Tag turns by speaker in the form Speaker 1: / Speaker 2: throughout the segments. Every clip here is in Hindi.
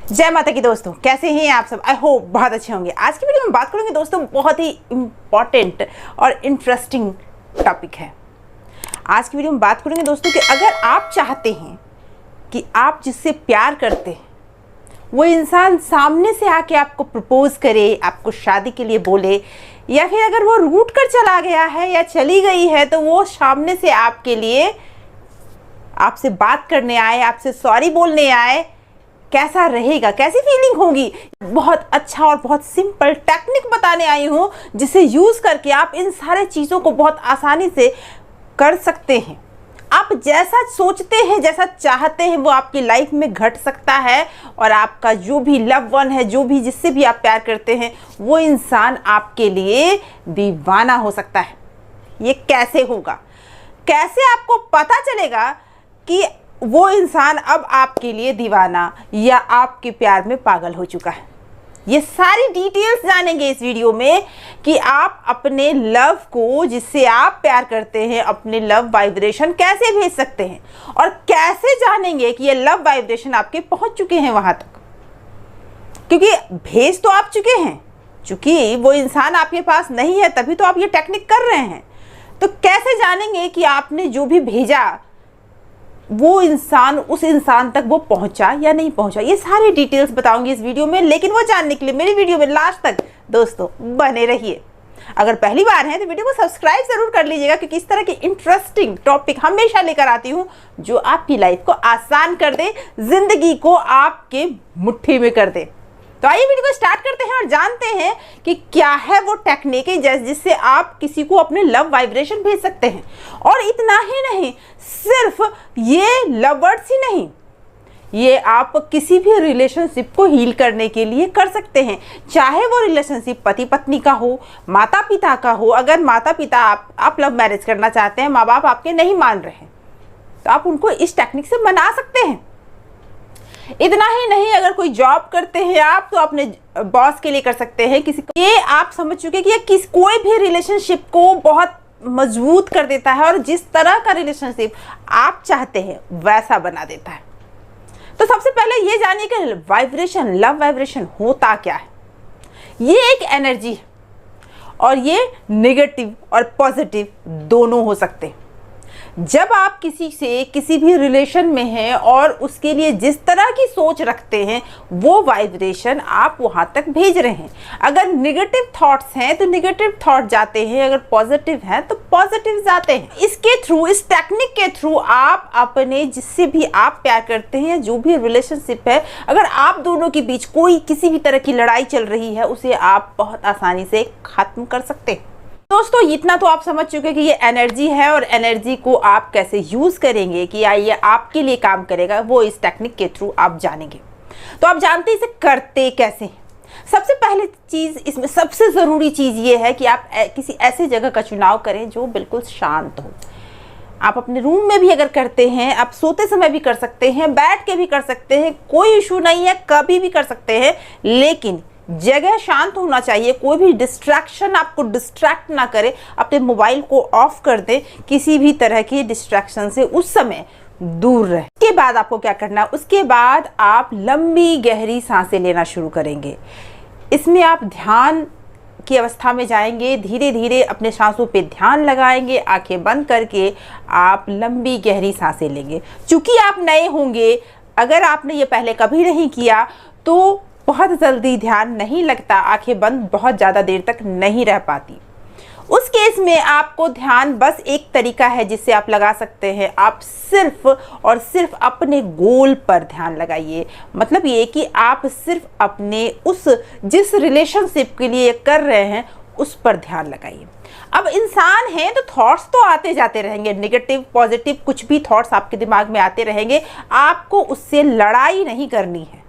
Speaker 1: जय माता की दोस्तों, कैसे हैं आप सब। आई होप बहुत अच्छे होंगे। आज की वीडियो में बात करेंगे दोस्तों, बहुत ही इम्पॉर्टेंट और इंटरेस्टिंग टॉपिक है। आज की वीडियो में बात करेंगे दोस्तों कि अगर आप चाहते हैं कि आप जिससे प्यार करते हैं वो इंसान सामने से आके आपको प्रपोज करे, आपको शादी के लिए बोले, या फिर अगर वो रूठ कर चला गया है या चली गई है तो वो सामने से आपके लिए आपसे बात करने आए, आपसे सॉरी बोलने आए, कैसा रहेगा, कैसी फीलिंग होगी। बहुत अच्छा और बहुत सिंपल टेक्निक बताने आई हूँ जिसे यूज करके आप इन सारे चीज़ों को बहुत आसानी से कर सकते हैं। आप जैसा सोचते हैं, जैसा चाहते हैं, वो आपकी लाइफ में घट सकता है और आपका जो भी लव वन है, जो भी जिससे भी आप प्यार करते हैं, वो इंसान आपके लिए दीवाना हो सकता है। ये कैसे होगा, कैसे आपको पता चलेगा कि वो इंसान अब आपके लिए दीवाना या आपके प्यार में पागल हो चुका है। ये सारी डिटेल्स जानेंगे इस वीडियो में कि आप अपने लव को, जिससे आप प्यार करते हैं, अपने लव वाइब्रेशन कैसे भेज सकते हैं और कैसे जानेंगे कि ये लव वाइब्रेशन आपके पहुंच चुके हैं वहां तक। क्योंकि भेज तो आप चुके हैं, चूंकि वो इंसान आपके पास नहीं है तभी तो आप ये टेक्निक कर रहे हैं। तो कैसे जानेंगे कि आपने जो भी भेजा वो इंसान, उस इंसान तक वो पहुंचा या नहीं पहुंचा। ये सारी डिटेल्स बताऊंगी इस वीडियो में, लेकिन वो जानने के लिए मेरी वीडियो में लास्ट तक दोस्तों बने रहिए। अगर पहली बार है तो वीडियो को सब्सक्राइब जरूर कर लीजिएगा, क्योंकि इस तरह की इंटरेस्टिंग टॉपिक हमेशा लेकर आती हूँ जो आपकी लाइफ को आसान कर दे, जिंदगी को आपके मुट्ठी में कर दे। तो आइए वीडियो को स्टार्ट करते हैं और जानते हैं कि क्या है वो टेक्निक जिससे आप किसी को अपने लव वाइब्रेशन भेज सकते हैं। और इतना ही नहीं, सिर्फ ये लवर्स ही नहीं, ये आप किसी भी रिलेशनशिप को हील करने के लिए कर सकते हैं। चाहे वो रिलेशनशिप पति पत्नी का हो, माता पिता का हो। अगर माता पिता आप लव मैरिज करना चाहते हैं, माँ बाप आपके नहीं मान रहे हैं, तो आप उनको इस टेक्निक से मना सकते हैं। इतना ही नहीं, अगर कोई जॉब करते हैं आप, तो अपने बॉस के लिए कर सकते हैं। किसी को ये आप समझ चुके कि ये कोई भी रिलेशनशिप को बहुत मजबूत कर देता है और जिस तरह का रिलेशनशिप आप चाहते हैं वैसा बना देता है। तो सबसे पहले ये जानिए कि वाइब्रेशन, लव वाइब्रेशन होता क्या है। ये एक एनर्जी है और ये नेगेटिव और पॉजिटिव दोनों हो सकते हैं। जब आप किसी से किसी भी रिलेशन में हैं और उसके लिए जिस तरह की सोच रखते हैं, वो वाइब्रेशन आप वहां तक भेज रहे हैं। अगर नेगेटिव थॉट्स हैं तो नेगेटिव थॉट जाते हैं, अगर पॉजिटिव हैं तो पॉजिटिव जाते हैं। इसके थ्रू, इस टेक्निक के थ्रू आप अपने, जिससे भी आप प्यार करते हैं, जो भी रिलेशनशिप है, अगर आप दोनों के बीच कोई किसी भी तरह की लड़ाई चल रही है, उसे आप बहुत आसानी से खत्म कर सकते हैं। दोस्तों इतना तो आप समझ चुके कि ये एनर्जी है और एनर्जी को आप कैसे यूज करेंगे कि ये आपके लिए काम करेगा, वो इस टेक्निक के थ्रू आप जानेंगे। तो आप जानते हैं इसे करते कैसे हैं। सबसे पहले चीज, इसमें सबसे जरूरी चीज ये है कि आप किसी ऐसे जगह का चुनाव करें जो बिल्कुल शांत हो। आप अपने रूम में भी अगर करते हैं, आप सोते समय भी कर सकते हैं, बैठ के भी कर सकते हैं, कोई इशू नहीं है, कभी भी कर सकते हैं, लेकिन जगह शांत होना चाहिए। कोई भी डिस्ट्रैक्शन आपको डिस्ट्रैक्ट ना करे। अपने मोबाइल को ऑफ कर दें, किसी भी तरह की डिस्ट्रैक्शन से उस समय दूर रहे। उसके बाद आपको क्या करना है, उसके बाद आप लंबी गहरी सांसें लेना शुरू करेंगे। इसमें आप ध्यान की अवस्था में जाएंगे, धीरे धीरे अपने सांसों पे ध्यान लगाएंगे, आंखें बंद करके आप लंबी गहरी सांसें लेंगे। चूंकि आप नए होंगे, अगर आपने ये पहले कभी नहीं किया तो बहुत जल्दी ध्यान नहीं लगता, आंखें बंद बहुत ज़्यादा देर तक नहीं रह पाती। उस केस में आपको ध्यान, बस एक तरीका है जिससे आप लगा सकते हैं। आप सिर्फ और सिर्फ अपने गोल पर ध्यान लगाइए। मतलब ये कि आप सिर्फ अपने उस, जिस रिलेशनशिप के लिए कर रहे हैं, उस पर ध्यान लगाइए। अब इंसान है तो थॉट्स तो आते जाते रहेंगे, नेगेटिव पॉजिटिव कुछ भी थॉट्स आपके दिमाग में आते रहेंगे। आपको उससे लड़ाई नहीं करनी है।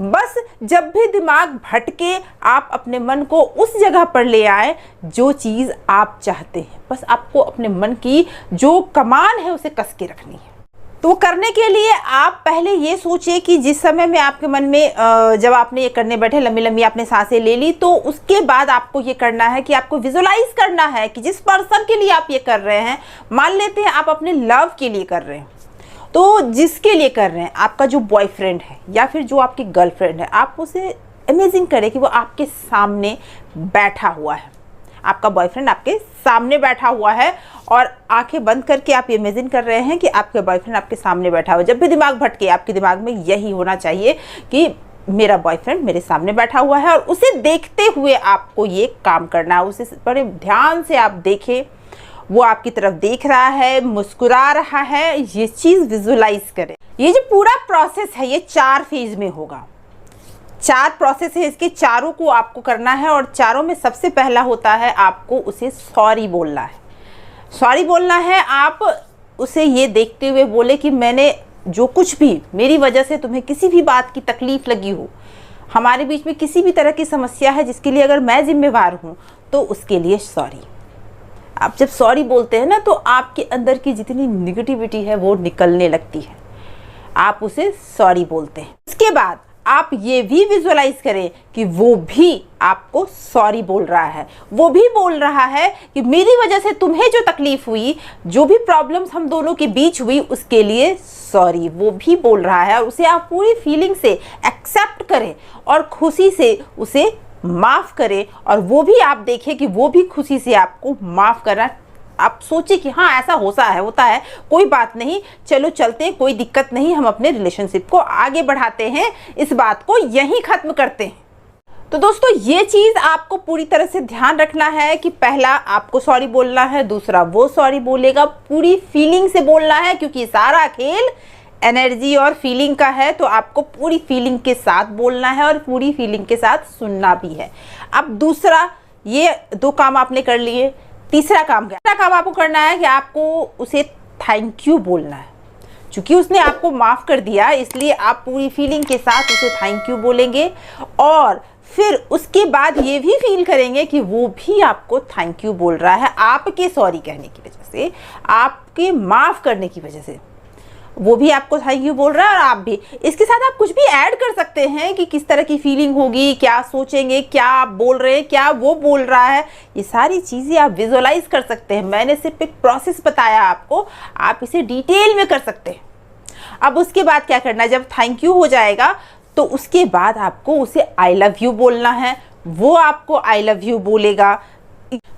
Speaker 1: बस जब भी दिमाग भटके, आप अपने मन को उस जगह पर ले आए जो चीज़ आप चाहते हैं। बस आपको अपने मन की जो कमान है उसे कस के रखनी है। तो करने के लिए आप पहले ये सोचिए कि जिस समय में आपके मन में, जब आपने ये करने बैठे, लंबी लंबी आपने सांसें ले ली, तो उसके बाद आपको ये करना है कि आपको विजुलाइज करना है कि जिस पर्सन के लिए आप ये कर रहे हैं, मान लेते हैं आप अपने लव के लिए कर रहे हैं, तो जिसके लिए कर रहे हैं, आपका जो बॉयफ्रेंड है या फिर जो आपकी गर्लफ्रेंड है, आप उसे इमेजिन करें कि वो आपके सामने बैठा हुआ है। आपका बॉयफ्रेंड आपके सामने बैठा हुआ है और आंखें बंद करके आप इमेजिन कर रहे हैं कि आपके बॉयफ्रेंड आपके सामने बैठा हुआ है। जब भी दिमाग भटके, आपके दिमाग में यही होना चाहिए कि मेरा बॉयफ्रेंड मेरे सामने बैठा हुआ है, और उसे देखते हुए आपको ये काम करना है। उसे बड़े ध्यान से आप देखें, वो आपकी तरफ देख रहा है, मुस्कुरा रहा है, ये चीज़ विजुलाइज करें। ये जो पूरा प्रोसेस है ये 4 फेज में होगा। 4 प्रोसेस है, इसके चारों को आपको करना है, और चारों में सबसे पहला होता है आपको उसे सॉरी बोलना है। सॉरी बोलना है, आप उसे ये देखते हुए बोले कि मैंने जो कुछ भी, मेरी वजह से तुम्हें किसी भी बात की तकलीफ लगी हो, हमारे बीच में किसी भी तरह की समस्या है जिसके लिए अगर मैं जिम्मेवार हूँ, तो उसके लिए सॉरी। आप जब सॉरी बोलते हैं ना, तो आपके अंदर की जितनी निगेटिविटी है वो निकलने लगती है। आप उसे सॉरी बोलते हैं। उसके बाद आप ये भी विजुअलाइज करें कि वो भी आपको सॉरी बोल रहा है। वो भी बोल रहा है कि मेरी वजह से तुम्हें जो तकलीफ हुई, जो भी प्रॉब्लम्स हम दोनों के बीच हुई, उसके लिए सॉरी। वो भी बोल रहा है, और उसे आप पूरी फीलिंग से एक्सेप्ट करें और खुशी से उसे माफ़ करें, और वो भी आप देखें कि वो भी खुशी से आपको माफ़ करना। आप सोचिए कि हाँ, ऐसा होता है, कोई बात नहीं, चलो चलते हैं, कोई दिक्कत नहीं, हम अपने रिलेशनशिप को आगे बढ़ाते हैं, इस बात को यहीं ख़त्म करते हैं। तो दोस्तों, ये चीज़ आपको पूरी तरह से ध्यान रखना है कि पहला आपको सॉरी बोलना है, दूसरा वो सॉरी बोलेगा, पूरी फीलिंग से बोलना है, क्योंकि सारा खेल एनर्जी और फीलिंग का है। तो आपको पूरी फीलिंग के साथ बोलना है और पूरी फीलिंग के साथ सुनना भी है। अब दूसरा, ये 2 काम आपने कर लिए। तीसरा काम आपको करना है कि आपको उसे थैंक यू बोलना है। क्योंकि उसने आपको माफ़ कर दिया, इसलिए आप पूरी फीलिंग के साथ उसे थैंक यू बोलेंगे, और फिर उसके बाद ये भी फील करेंगे कि वो भी आपको थैंक यू बोल रहा है, आपके सॉरी कहने की वजह से, आपके माफ़ करने की वजह से वो भी आपको थैंक यू बोल रहा है, और आप भी। इसके साथ आप कुछ भी ऐड कर सकते हैं कि किस तरह की फीलिंग होगी, क्या सोचेंगे, क्या आप बोल रहे हैं, क्या वो बोल रहा है, ये सारी चीज़ें आप विजुअलाइज कर सकते हैं। मैंने सिर्फ एक प्रोसेस बताया आपको, आप इसे डिटेल में कर सकते हैं। अब उसके बाद क्या करना है, जब थैंक यू हो जाएगा तो उसके बाद आपको उसे आई लव यू बोलना है, वो आपको आई लव यू बोलेगा।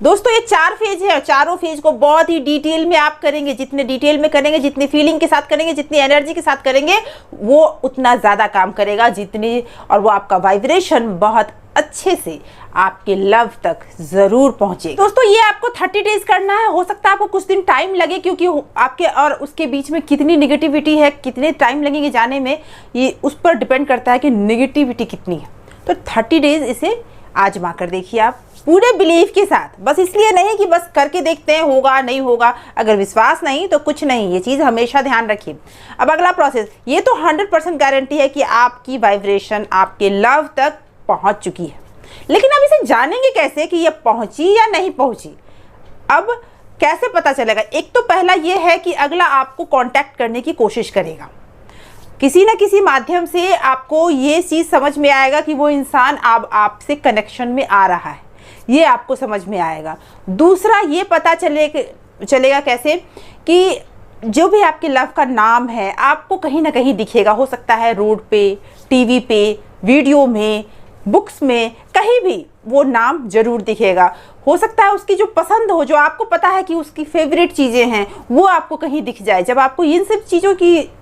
Speaker 1: दोस्तों, ये 4 फेज है, और चारों फेज को बहुत ही डिटेल में आप करेंगे। जितने डिटेल में करेंगे, जितनी फीलिंग के साथ करेंगे, जितनी एनर्जी के साथ करेंगे, वो उतना ज़्यादा काम करेगा, और वो आपका वाइब्रेशन बहुत अच्छे से आपके लव तक ज़रूर पहुँचे। दोस्तों, ये आपको 30 डेज करना है। हो सकता है आपको कुछ दिन टाइम लगे, क्योंकि आपके और उसके बीच में कितनी निगेटिविटी है, कितने टाइम लगेंगे जाने में, ये उस पर डिपेंड करता है कि निगेटिविटी कितनी है। तो 30 डेज इसे आजमा कर देखिए आप पूरे बिलीव के साथ। बस इसलिए नहीं कि बस करके देखते हैं होगा नहीं होगा, अगर विश्वास नहीं तो कुछ नहीं, ये चीज़ हमेशा ध्यान रखिए। अब अगला प्रोसेस, ये तो 100% गारंटी है कि आपकी वाइब्रेशन आपके लव तक पहुंच चुकी है। लेकिन अब इसे जानेंगे कैसे कि ये पहुंची या नहीं पहुंची? अब कैसे पता चलेगा? एक तो पहला ये है कि अगला आपको कांटेक्ट करने की कोशिश करेगा, किसी न किसी माध्यम से आपको ये चीज़ समझ में आएगा कि वो इंसान अब आपसे कनेक्शन में आ रहा है, ये आपको समझ में आएगा। दूसरा, ये पता चलेगा कैसे कि जो भी आपके लव का नाम है आपको कहीं ना कहीं दिखेगा। हो सकता है रोड पे, टीवी पे, वीडियो में, बुक्स में, कहीं भी वो नाम जरूर दिखेगा। हो सकता है उसकी जो पसंद हो, जो आपको पता है कि उसकी फेवरेट चीज़ें हैं, वो आपको कहीं दिख जाए। जब आपको इन सब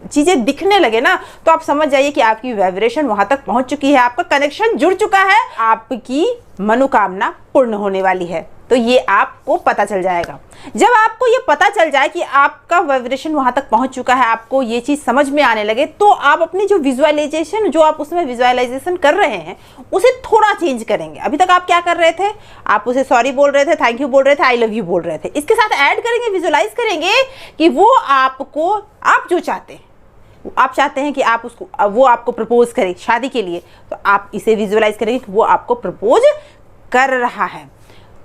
Speaker 1: चीज़ें दिखने लगे ना, तो आप समझ जाइए कि आपकी वाइब्रेशन वहाँ तक पहुँच चुकी है, आपका कनेक्शन जुड़ चुका है, आपकी मनोकामना पूर्ण होने वाली है। तो ये आपको पता चल जाएगा। जब आपको ये पता चल जाए कि आपका वाइब्रेशन वहाँ तक पहुँच चुका है, आपको ये चीज़ समझ में आने लगे, तो आप अपनी जो विजुअलाइजेशन, जो आप उसमें विजुअलाइजेशन कर रहे हैं, उसे थोड़ा चेंज करेंगे। अभी तक आप क्या कर रहे थे? आप उसे सॉरी बोल रहे थे, थैंक यू बोल रहे थे, आई लव यू बोल रहे थे। इसके साथ ऐड करेंगे, विजुअलाइज करेंगे कि वो आपको, आप जो चाहते हैं, आप चाहते हैं कि वो आपको प्रपोज करे शादी के लिए, तो आप इसे विजुअलाइज करेंगे कि वो आपको प्रपोज कर रहा है।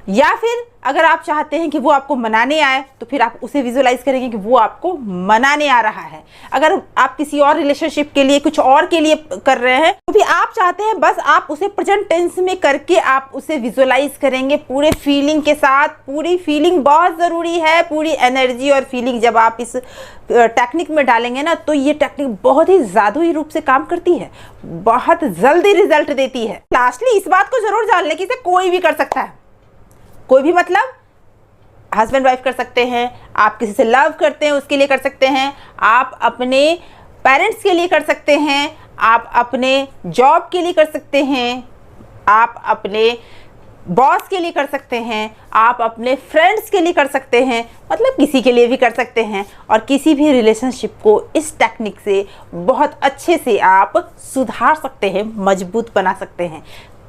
Speaker 1: या फिर अगर आप चाहते हैं कि वो आपको मनाने आए तो फिर आप उसे विजुअलाइज करेंगे कि वो आपको मनाने आ रहा है। अगर आप किसी और रिलेशनशिप के लिए, कुछ और के लिए कर रहे हैं तो भी आप चाहते हैं बस आप उसे प्रेजेंट टेंस में करके आप उसे विजुअलाइज करेंगे पूरे फीलिंग के साथ। पूरी फीलिंग बहुत ज़रूरी है, पूरी एनर्जी और फीलिंग जब आप इस टेक्निक में डालेंगे ना तो ये टेक्निक बहुत ही जादुई रूप से काम करती है, बहुत जल्दी रिजल्ट देती है। लास्टली इस बात को जरूर जान लें कि इसे कोई भी कर सकता है, कोई भी मतलब हस्बैंड वाइफ कर सकते हैं, आप किसी से लव करते हैं उसके लिए कर सकते हैं, आप अपने पेरेंट्स के लिए कर सकते हैं, आप अपने जॉब के लिए कर सकते हैं, आप अपने बॉस के लिए कर सकते हैं, आप अपने फ्रेंड्स के लिए कर सकते हैं, मतलब किसी के लिए भी कर सकते हैं। और किसी भी रिलेशनशिप को इस टेक्निक से बहुत अच्छे से आप सुधार सकते हैं, मजबूत बना सकते हैं।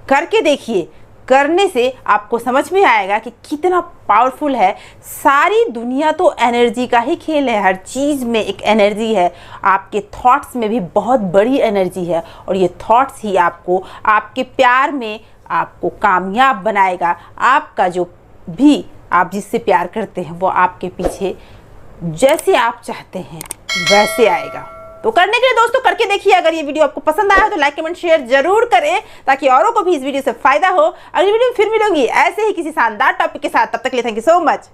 Speaker 1: करके देखिए, करने से आपको समझ में आएगा कि कितना पावरफुल है। सारी दुनिया तो एनर्जी का ही खेल है, हर चीज़ में एक एनर्जी है, आपके थॉट्स में भी बहुत बड़ी एनर्जी है और ये थॉट्स ही आपको आपके प्यार में आपको कामयाब बनाएगा। आपका जो भी आप जिससे प्यार करते हैं वो आपके पीछे जैसे आप चाहते हैं वैसे आएगा। तो करने के लिए दोस्तों करके देखिए। अगर ये वीडियो आपको पसंद आया तो लाइक कमेंट शेयर जरूर करें ताकि औरों को भी इस वीडियो से फायदा हो। अगली वीडियो में फिर मिलूंगी ऐसे ही किसी शानदार टॉपिक के साथ, तब तक के लिए थैंक यू सो मच।